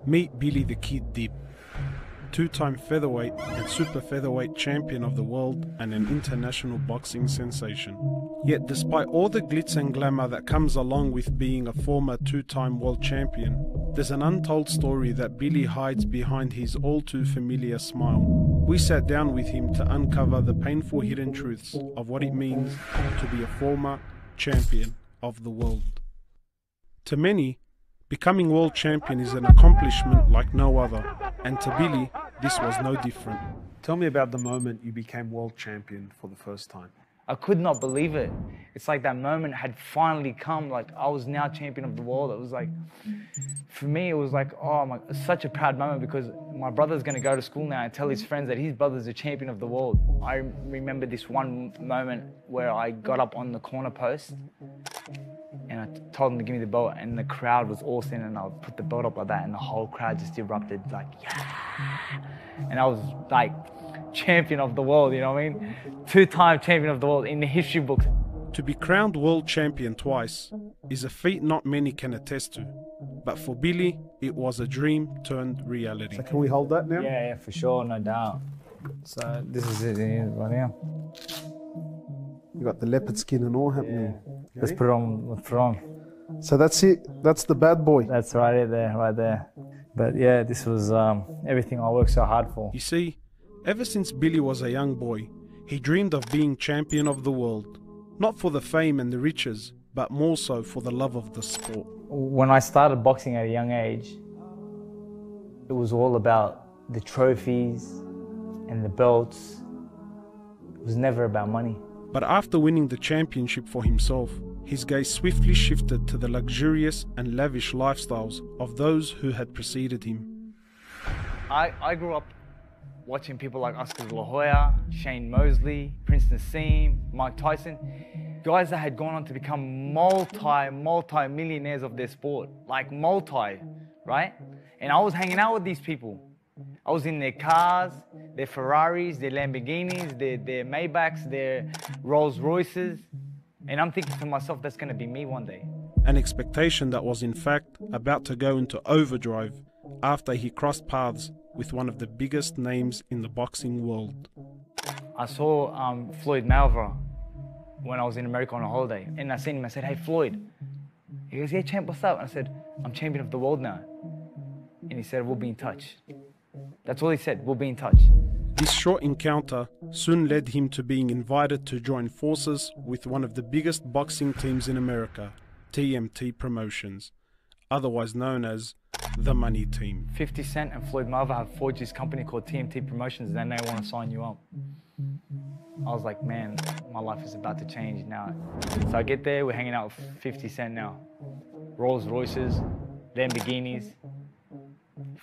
Meet Billy the Kid Dip, two-time featherweight and super featherweight champion of the world and an international boxing sensation. Yet despite all the glitz and glamour that comes along with being a former two-time world champion, there's an untold story that Billy hides behind his all-too-familiar smile. We sat down with him to uncover the painful hidden truths of what it means to be a former champion of the world. To many, becoming world champion is an accomplishment like no other, and to Billy, this was no different. Tell me about the moment you became world champion for the first time. I could not believe it. It's like that moment had finally come, like I was now champion of the world. It was like, for me, it was like, oh my, such a proud moment because my brother's gonna go to school now and tell his friends that his brother's a champion of the world. I remember this one moment where I got up on the corner post and I told him to give me the belt and the crowd was all standing and I put the belt up like that and the whole crowd just erupted like, yeah. And I was like, champion of the world, you know what I mean? Two-time champion of the world in the history books. To be crowned world champion twice is a feat not many can attest to. But for Billy, it was a dream turned reality. So can we hold that now? Yeah, for sure, no doubt. So this is it right now. You got the leopard skin and all happening. Yeah. Let's put it on. So that's it. That's the bad boy. That's right there. But yeah, this was everything I worked so hard for. You see, ever since Billy was a young boy, he dreamed of being champion of the world. Not for the fame and the riches, but more so for the love of the sport. When I started boxing at a young age, it was all about the trophies and the belts. It was never about money. But after winning the championship for himself, his gaze swiftly shifted to the luxurious and lavish lifestyles of those who had preceded him. I grew up watching people like Oscar De La Hoya, Shane Mosley, Prince Nassim, Mike Tyson, guys that had gone on to become multi-millionaires of their sport, like right? And I was hanging out with these people. I was in their cars, their Ferraris, their Lamborghinis, their Maybachs, their Rolls Royces, and I'm thinking to myself, that's gonna be me one day. An expectation that was in fact about to go into overdrive after he crossed paths with one of the biggest names in the boxing world. I saw Floyd Mayweather when I was in America on a holiday, and I seen him, I said, hey Floyd. He goes, yeah champ, what's up? And I said, I'm champion of the world now. And he said, we'll be in touch. That's all he said, we'll be in touch. This short encounter soon led him to being invited to join forces with one of the biggest boxing teams in America, TMT Promotions, otherwise known as the Money Team. 50 Cent and Floyd Mayweather have forged this company called TMT Promotions, and then they want to sign you up. I was like, man, my life is about to change now. So I get there, we're hanging out with 50 Cent now. Rolls Royces, Lamborghinis,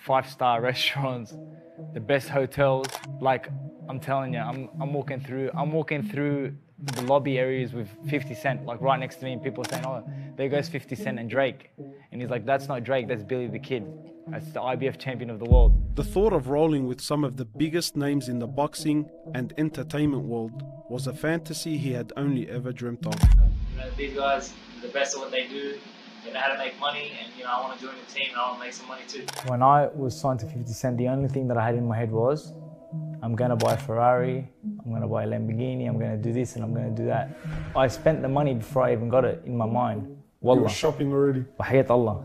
5-star restaurants, the best hotels. Like, I'm telling you, I'm walking through the lobby areas with 50 Cent, like right next to me, and people saying, oh, there goes 50 Cent and Drake. And he's like, that's not Drake, that's Billy the Kid. That's the IBF champion of the world. The thought of rolling with some of the biggest names in the boxing and entertainment world was a fantasy he had only ever dreamt of. You know, these guys are the best at what they do. They know how to make money, and you know, I want to join the team and I want to make some money too. When I was signed to 50 Cent, the only thing that I had in my head was, I'm going to buy a Ferrari, I'm going to buy a Lamborghini, I'm going to do this and I'm going to do that. I spent the money before I even got it in my mind. Wallah. You were shopping already? Wahayat Allah.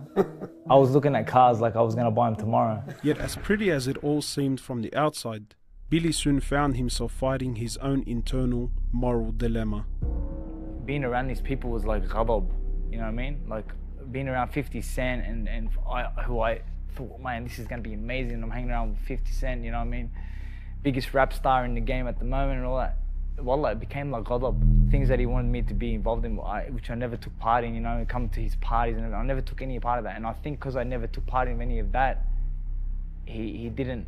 I was looking at cars like I was going to buy them tomorrow. Yet as pretty as it all seemed from the outside, Billy soon found himself fighting his own internal moral dilemma. Being around these people was like ghadab, you know what I mean? Like being around 50 Cent and who I thought, man, this is going to be amazing. I'm hanging around with 50 Cent, you know what I mean? Biggest rap star in the game at the moment and all that. Wallah, it became like ghadab. Things that he wanted me to be involved in, which I never took part in, you know, come to his parties and I never took any part of that. And I think because I never took part in any of that, he didn't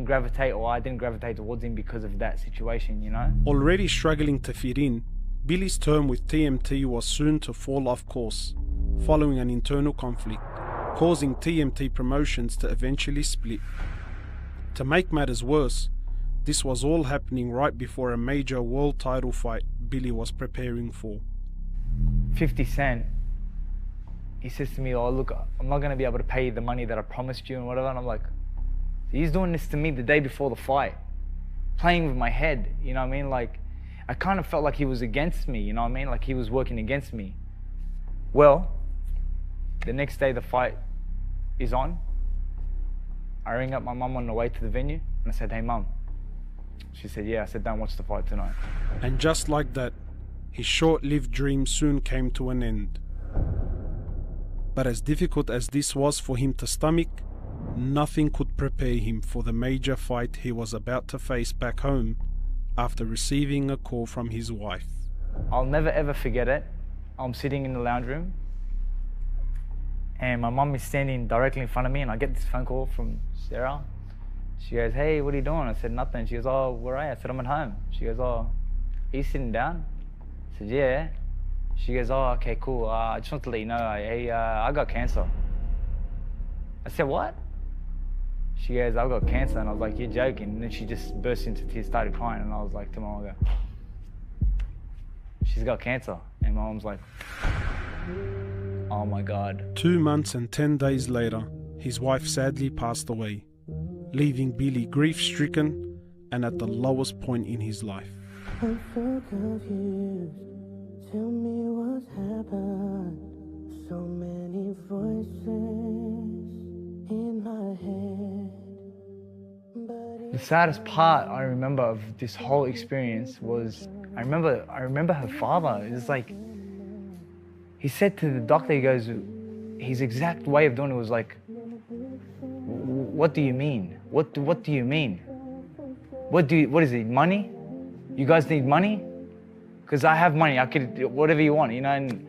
gravitate, or I didn't gravitate towards him because of that situation, you know. Already struggling to fit in, Billy's term with TMT was soon to fall off course, following an internal conflict, causing TMT Promotions to eventually split. To make matters worse, this was all happening right before a major world title fight Billy was preparing for. 50 Cent he says to me, oh look, I'm not going to be able to pay you the money that I promised you and whatever. And I'm like, he's doing this to me the day before the fight, playing with my head, you know what I mean? Like, I kind of felt like he was against me, you know what I mean? Like he was working against me. Well, the next day the fight is on. I ring up my mum on the way to the venue and I said, hey mum. She said, yeah. I said, don't watch the fight tonight. And just like that, his short-lived dream soon came to an end. But as difficult as this was for him to stomach, nothing could prepare him for the major fight he was about to face back home after receiving a call from his wife. I'll never ever forget it. I'm sitting in the lounge room and my mum is standing directly in front of me and I get this phone call from Sarah. She goes, hey, what are you doing? I said, nothing. She goes, oh, where are you? I said, I'm at home. She goes, oh, are you sitting down? I said, yeah. She goes, oh, okay, cool. I just want to let you know, I got cancer. I said, what? She goes, I've got cancer. And I was like, you're joking. And then she just burst into tears, started crying. And I was like to my mom, I go, she's got cancer. And my mom's like, oh my God. 2 months and 10 days later, his wife sadly passed away, leaving Billy grief-stricken and at the lowest point in his life. I'm so confused. Tell me what's happened. So many voices in my head. The saddest part I remember of this whole experience was I remember her father. It was like he said to the doctor, he goes, his exact way of doing it was like, what do you mean? What do you mean? What is it, money? You guys need money? Because I have money, I could, whatever you want, you know? And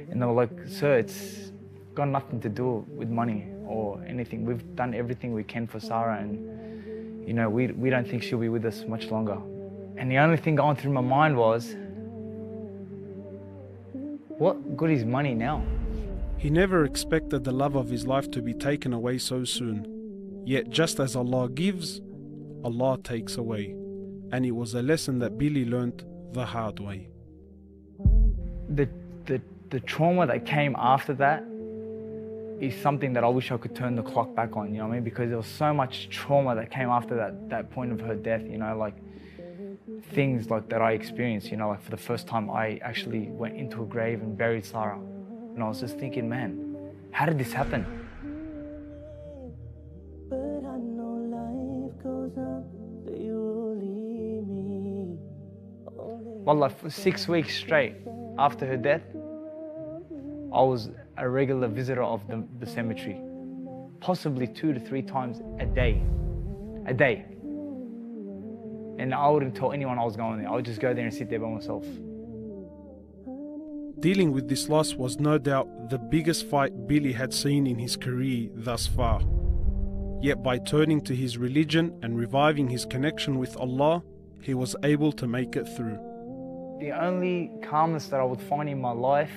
they were like, sir, it's got nothing to do with money or anything. We've done everything we can for Sarah and, you know, we don't think she'll be with us much longer. And the only thing going through my mind was, what good is money now? He never expected the love of his life to be taken away so soon. Yet just as Allah gives, Allah takes away. And it was a lesson that Billy learnt the hard way. The trauma that came after that is something that I wish I could turn the clock back on, you know what I mean? Because there was so much trauma that came after that point of her death, you know, like things like that I experienced, you know, like for the first time I actually went into a grave and buried Sarah. And I was just thinking, man, how did this happen? But I know life goes on, they will leave me. Wallah, for 6 weeks straight after her death, I was a regular visitor of the cemetery, possibly 2 to 3 times a day. And I wouldn't tell anyone I was going there. I would just go there and sit there by myself. Dealing with this loss was no doubt the biggest fight Billy had seen in his career thus far. Yet by turning to his religion and reviving his connection with Allah, he was able to make it through. The only calmness that I would find in my life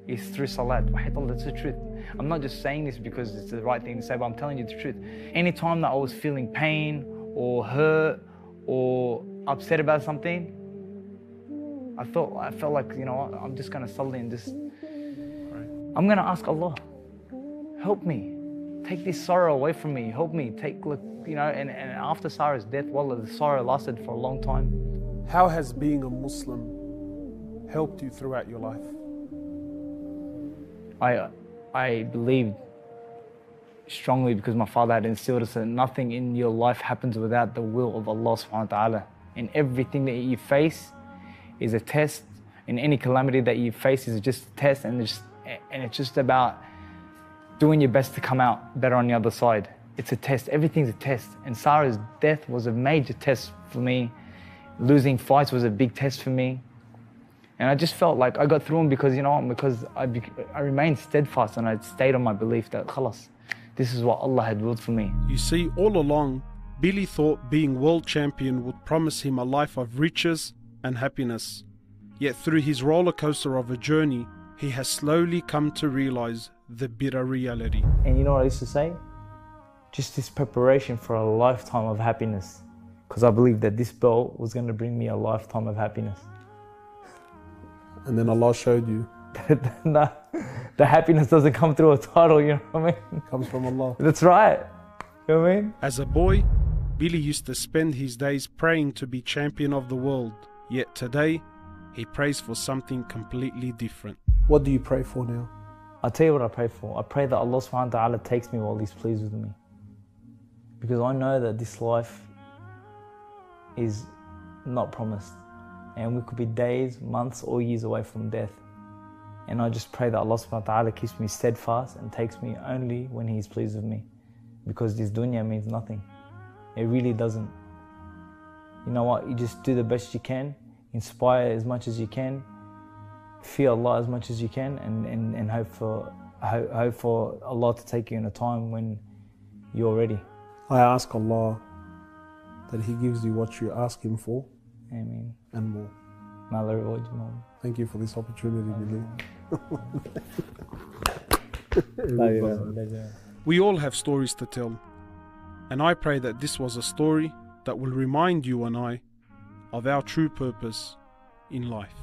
is through salat. That's the truth. I'm not just saying this because it's the right thing to say, but I'm telling you the truth. Anytime that I was feeling pain or hurt or upset about something, I felt like, you know, I'm just going to salat and just, I'm going to ask Allah, help me. Take this sorrow away from me. Help me. Take, look, you know, and after Sarah's death, wallah, the sorrow lasted for a long time. How has being a Muslim helped you throughout your life? I believed strongly because my father had instilled us that nothing in your life happens without the will of Allah subhanahu wa ta'ala. And everything that you face is a test, and any calamity that you face is just a test, and it's just about doing your best to come out better on the other side. It's a test, everything's a test. And Sarah's death was a major test for me. Losing fights was a big test for me. And I just felt like I got through them because, you know, because I remained steadfast and I stayed on my belief that, khalas, this is what Allah had willed for me. You see, all along, Billy thought being world champion would promise him a life of riches and happiness. Yet through his roller coaster of a journey, he has slowly come to realize the bitter reality. And you know what I used to say? Just this preparation for a lifetime of happiness. Because I believed that this belt was going to bring me a lifetime of happiness. And then Allah showed you the happiness doesn't come through a title, you know what I mean? Comes from Allah. That's right. You know what I mean? As a boy, Billy used to spend his days praying to be champion of the world. Yet today, he prays for something completely different. What do you pray for now? I'll tell you what I pray for. I pray that Allah subhanahu wa ta'ala takes me while He's pleased with me. Because I know that this life is not promised. And we could be days, months, or years away from death. And I just pray that Allah subhanahu wa ta'ala keeps me steadfast and takes me only when He is pleased with me. Because this dunya means nothing. It really doesn't. You know what? You just do the best you can, inspire as much as you can, fear Allah as much as you can, and hope for Allah to take you in a time when you're ready. I ask Allah that He gives you what you ask Him for. Ameen. And more. May Allah reward you, Mom. Thank you for this opportunity, Billy. We all have stories to tell, and I pray that this was a story that will remind you and I of our true purpose in life.